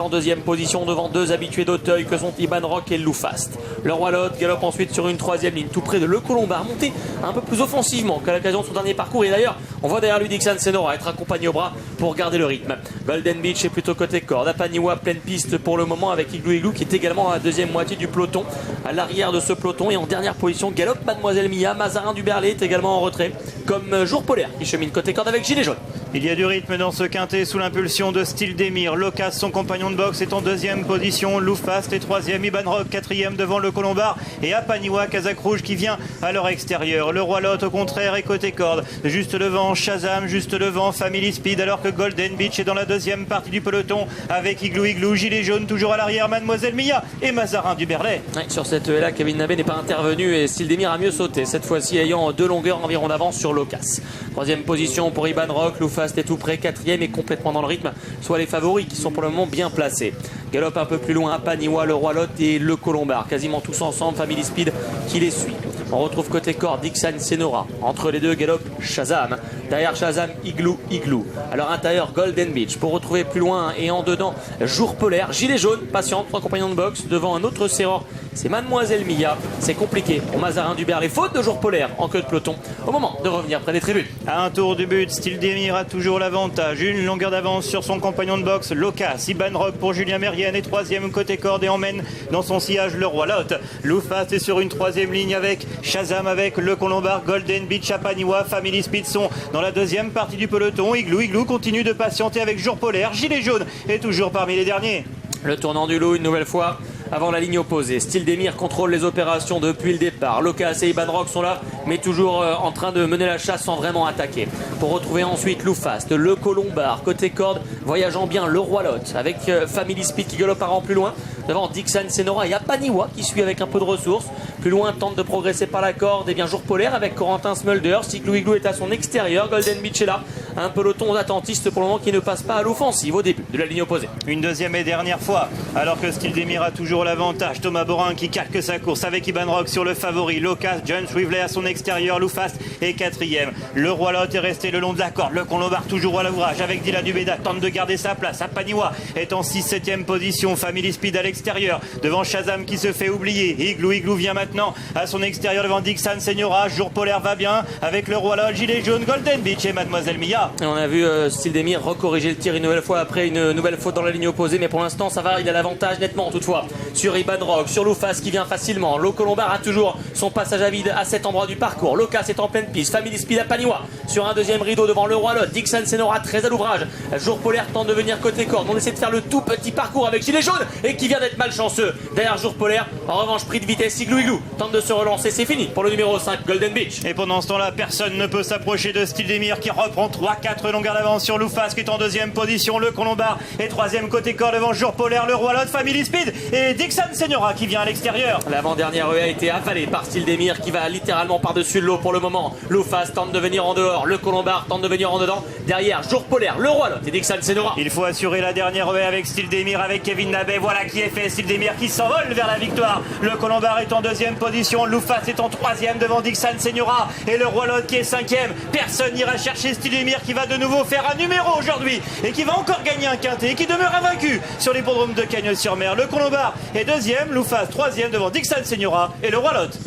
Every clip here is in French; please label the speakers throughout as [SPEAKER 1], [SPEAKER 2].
[SPEAKER 1] En deuxième position devant deux habitués d'Auteuil que sont Iban Rock et Loufast. Le Roi Lot galope ensuite sur une troisième ligne tout près de Le Colombard, monté un peu plus offensivement qu'à l'occasion de son dernier parcours. Et d'ailleurs, on voit derrière lui Dixon Senora être accompagné au bras pour garder le rythme. Golden Beach est plutôt côté corde. Apaniwa pleine piste pour le moment avec Igloo Igloo qui est également à la deuxième moitié du peloton. À l'arrière de ce peloton et en dernière position, galope Mademoiselle Mia. Mazarin du Berlay est également en retrait, comme Jour Polaire qui chemine côté corde avec Gilet Jaune.
[SPEAKER 2] Il y a du rythme dans ce quintet sous l'impulsion de Style Demir. Locas, son compagnon de boxe, est en deuxième position. Loufast est troisième. Iban Rock quatrième devant Le Colombard. Et Apaniwa, Kazakh Rouge qui vient à leur extérieur. Le Roi Lot au contraire est côté corde. Juste devant Shazam, juste devant Family Speed. Alors que Golden Beach est dans la deuxième partie du peloton avec Igloo Igloo. Gilet Jaune toujours à l'arrière. Mademoiselle Mia et Mazarin du Berlay.
[SPEAKER 1] Ouais, sur cette là, Kevin Nabé n'est pas intervenu et Style Demir a mieux sauté. Cette fois-ci ayant 2 longueurs environ d'avance sur Locas. Troisième position pour Iban Rock. Loufast est tout près. Quatrième et complètement dans le rythme. Soit les favoris qui sont pour le moment bien placés. Galope un peu plus loin Apaniwa, le Roi Lot et Le Colombard. Quasiment tous ensemble. Family Speed qui les suit. On retrouve côté corps Dixon Senora. Entre les deux galope Shazam. Derrière Shazam, Igloo Igloo. Alors intérieur Golden Beach. Pour retrouver plus loin et en dedans Jour Polaire. Gilet Jaune, patiente, 3 compagnons de boxe. Devant un autre serreur, c'est Mademoiselle Mia. C'est compliqué pour Mazarin du Berlay. Faute de Jour Polaire en queue de peloton. Au moment de revenir près des tribunes.
[SPEAKER 2] À un tour du but, Style Demir a toujours l'avantage. Une longueur d'avance sur son compagnon de boxe, Locas. Iban Rock pour Julien Mérienne est troisième côté corde et emmène dans son sillage le Roi Lot. Loufast est sur une troisième ligne avec Shazam, avec Le Colombard, Golden Beach, Apaniwa, Family Speed sont dans la deuxième partie du peloton. Igloo Igloo continue de patienter avec Jour Polaire. Gilet Jaune est toujours parmi les derniers.
[SPEAKER 1] Le tournant du loup une nouvelle fois avant la ligne opposée. Style Demir contrôle les opérations depuis le départ. Locas et Iban Rock sont là, mais toujours en train de mener la chasse sans vraiment attaquer. Pour retrouver ensuite Loufast, Le Colombard, côté corde, voyageant bien le Roi Lot, avec Family Speed qui galope un rang plus loin. Devant Dixon Senora et Apaniwa qui suit avec un peu de ressources. Plus loin tente de progresser par la corde. Et bien Jour Polaire avec Corentin Smulders. Igloo Igloo est à son extérieur. Golden Beach est là. Un peloton d'attentistes pour le moment qui ne passe pas à l'offensive au début de la ligne opposée.
[SPEAKER 2] Une deuxième et dernière fois, alors que Style Demir a toujours l'avantage. Thomas Borin qui calque sa course avec Iban Rock sur le favori. Locas, John Swivley à son extérieur. Loufast est quatrième. Le Roi Lot est resté le long de la corde. Le Colombard toujours à l'ouvrage avec Dylan Dubeda. Tente de garder sa place. Apaniwa est en 6-7e position. Family Speed à l'extérieur. Devant Shazam qui se fait oublier. Igloo Igloo vient maintenant à son extérieur devant Dixon Senora. Jour Polaire va bien avec le Roi Lot, Gilet Jaune, Golden Beach et Mademoiselle Mia.
[SPEAKER 1] Et on a vu Style Demir recorriger le tir une nouvelle fois après une nouvelle faute dans la ligne opposée. Mais pour l'instant ça va, il a l'avantage nettement toutefois sur Iban Rock, sur Loufast qui vient facilement. Le Colombard a toujours son passage à vide à cet endroit du parcours. Locas est en pleine piste. Family Speed à Apaniwa sur un deuxième rideau devant le Roi Lot. Dixon Senora très à l'ouvrage. Jour Polaire tente de venir côté corde. On essaie de faire le tout petit parcours avec Gilet Jaune et qui vient d'être malchanceux. Derrière Jour Polaire, en revanche pris de vitesse, Igloo Igloo tente de se relancer, c'est fini pour le numéro 5 Golden Beach.
[SPEAKER 2] Et pendant ce temps-là, personne ne peut s'approcher de Style Demir qui reprend 3-4 longueurs d'avance sur Loufast qui est en deuxième position. Le Colombard est troisième côté corps devant Jour Polaire, le Roi Lot, Family Speed et Dixon Senora qui vient à l'extérieur.
[SPEAKER 1] L'avant-dernière a été avalée par Style Demir qui va littéralement par-dessus l'eau pour le moment. Loufast tente de venir en dehors, le Colombard tente de venir en dedans. Derrière Jour Polaire, le Roi Lot et Dixon Senora.
[SPEAKER 2] Il faut assurer la dernière haie avec Style Demir, avec Kevin Nabé. Voilà qui est fait. Style Demir qui s'envole vers la victoire. Le Colombard est en deuxième position. Loufast est en troisième devant Dixon Senora. Et le Roi Lot qui est cinquième. Personne n'ira chercher Style Demir qui va de nouveau faire un numéro aujourd'hui. Et qui va encore gagner un quintet. Et qui demeure invaincu sur l'hippodrome de Cagnes-sur-Mer. Le Colombard est deuxième. Loufast troisième devant Dixon Senora. Et le Roi Lot.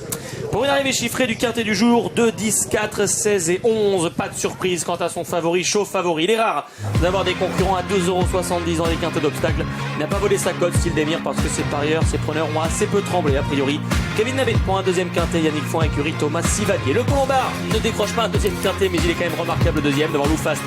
[SPEAKER 1] Pour une arrivée chiffrée du quintet du jour, 2, 10, 4, 16 et 11. Pas de surprise quant à son favori, chaud favori. Il est rare d'avoir des concurrents à 2,70 € dans les quintets d'obstacles. Il n'a pas volé sa cote, Style Demir, parce que ses parieurs, ses preneurs ont assez peu tremblé a priori. Kevin Nabé pour un deuxième quintet, Yannick Foin, écurie Thomas Sivalier. Le Colombard ne décroche pas un deuxième quintet, mais il est quand même remarquable deuxième devant Loufast